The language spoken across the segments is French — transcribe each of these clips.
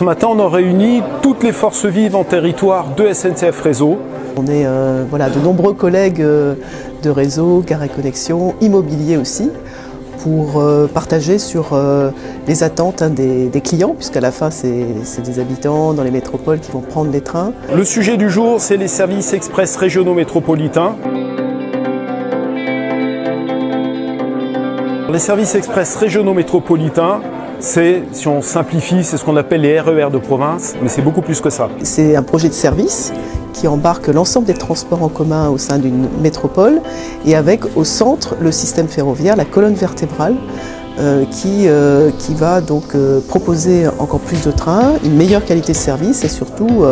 Ce matin, on a réuni toutes les forces vives en territoire de SNCF Réseau. On est de nombreux collègues de réseau, Gare et Connexion, immobilier aussi, pour partager sur les attentes des clients, puisqu'à la fin c'est des habitants dans les métropoles qui vont prendre les trains. Le sujet du jour, c'est les services express régionaux métropolitains. Les services express régionaux métropolitains, c'est, si on simplifie, c'est ce qu'on appelle les RER de province, mais c'est beaucoup plus que ça. C'est un projet de service qui embarque l'ensemble des transports en commun au sein d'une métropole et avec au centre le système ferroviaire, la colonne vertébrale qui va donc proposer encore plus de trains, une meilleure qualité de service et surtout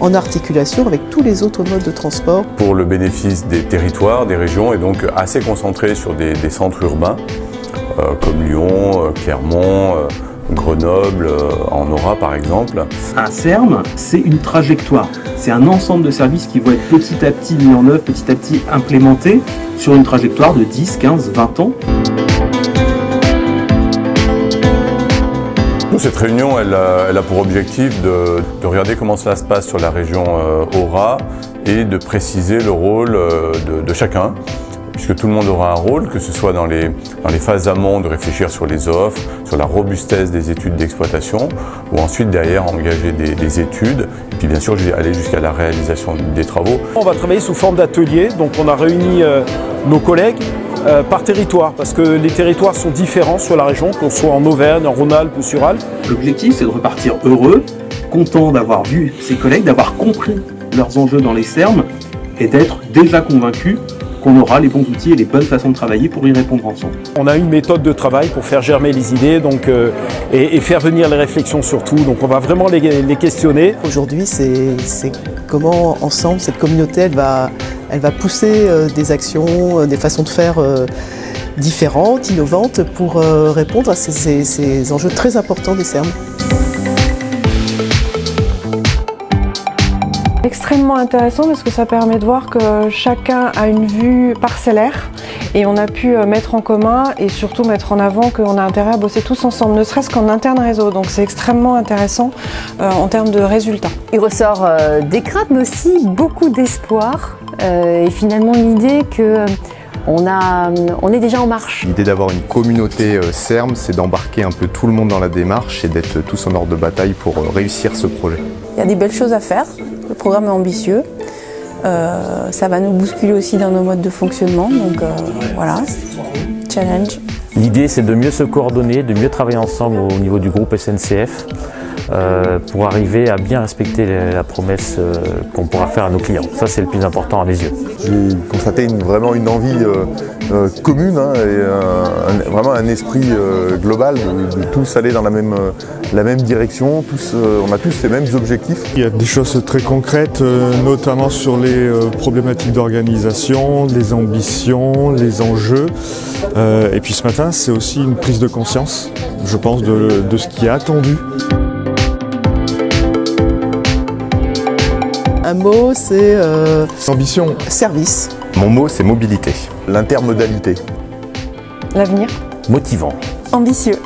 en articulation avec tous les autres modes de transport. Pour le bénéfice des territoires, des régions et donc assez concentré sur des centres urbains comme Lyon, Clermont, Grenoble, en aura par exemple. Un SERM, c'est une trajectoire. C'est un ensemble de services qui vont être petit à petit mis en œuvre, petit à petit implémentés sur une trajectoire de 10, 15, 20 ans. Cette réunion, elle a pour objectif de regarder comment cela se passe sur la région Aura et de préciser le rôle de chacun, puisque tout le monde aura un rôle, que ce soit dans les phases amont de réfléchir sur les offres, sur la robustesse des études d'exploitation, ou ensuite derrière engager des études, et puis bien sûr aller jusqu'à la réalisation des travaux. On va travailler sous forme d'atelier, donc on a réuni nos collègues par territoire, parce que les territoires sont différents sur la région, qu'on soit en Auvergne, en Rhône-Alpes ou sur Alpes. L'objectif, c'est de repartir heureux, content d'avoir vu ses collègues, d'avoir compris leurs enjeux dans les SERM et d'être déjà convaincu qu'on aura les bons outils et les bonnes façons de travailler pour y répondre ensemble. On a une méthode de travail pour faire germer les idées et faire venir les réflexions surtout. Donc on va vraiment les questionner. Aujourd'hui, c'est comment ensemble cette communauté elle va pousser des actions, des façons de faire différentes, innovantes pour répondre à ces enjeux très importants des SERM. Extrêmement intéressant parce que ça permet de voir que chacun a une vue parcellaire et on a pu mettre en commun et surtout mettre en avant qu'on a intérêt à bosser tous ensemble, ne serait-ce qu'en interne réseau. Donc c'est extrêmement intéressant en termes de résultats. Il ressort des craintes mais aussi beaucoup d'espoir et finalement l'idée que on est déjà en marche. L'idée d'avoir une communauté SERM, c'est d'embarquer un peu tout le monde dans la démarche et d'être tous en ordre de bataille pour réussir ce projet. Il y a des belles choses à faire, le programme est ambitieux, ça va nous bousculer aussi dans nos modes de fonctionnement, donc voilà, challenge. L'idée c'est de mieux se coordonner, de mieux travailler ensemble au niveau du groupe SNCF pour arriver à bien respecter la promesse qu'on pourra faire à nos clients. Ça c'est le plus important à mes yeux. J'ai constaté vraiment une envie commune et vraiment un esprit global de tous aller dans la même direction, on a tous les mêmes objectifs. Il y a des choses très concrètes, notamment sur les problématiques d'organisation, les ambitions, les enjeux. Et puis ce matin, c'est aussi une prise de conscience, je pense, de ce qui est attendu. Un mot, c'est ambition. Service. Mon mot, c'est mobilité. L'intermodalité. L'avenir. Motivant. Ambitieux.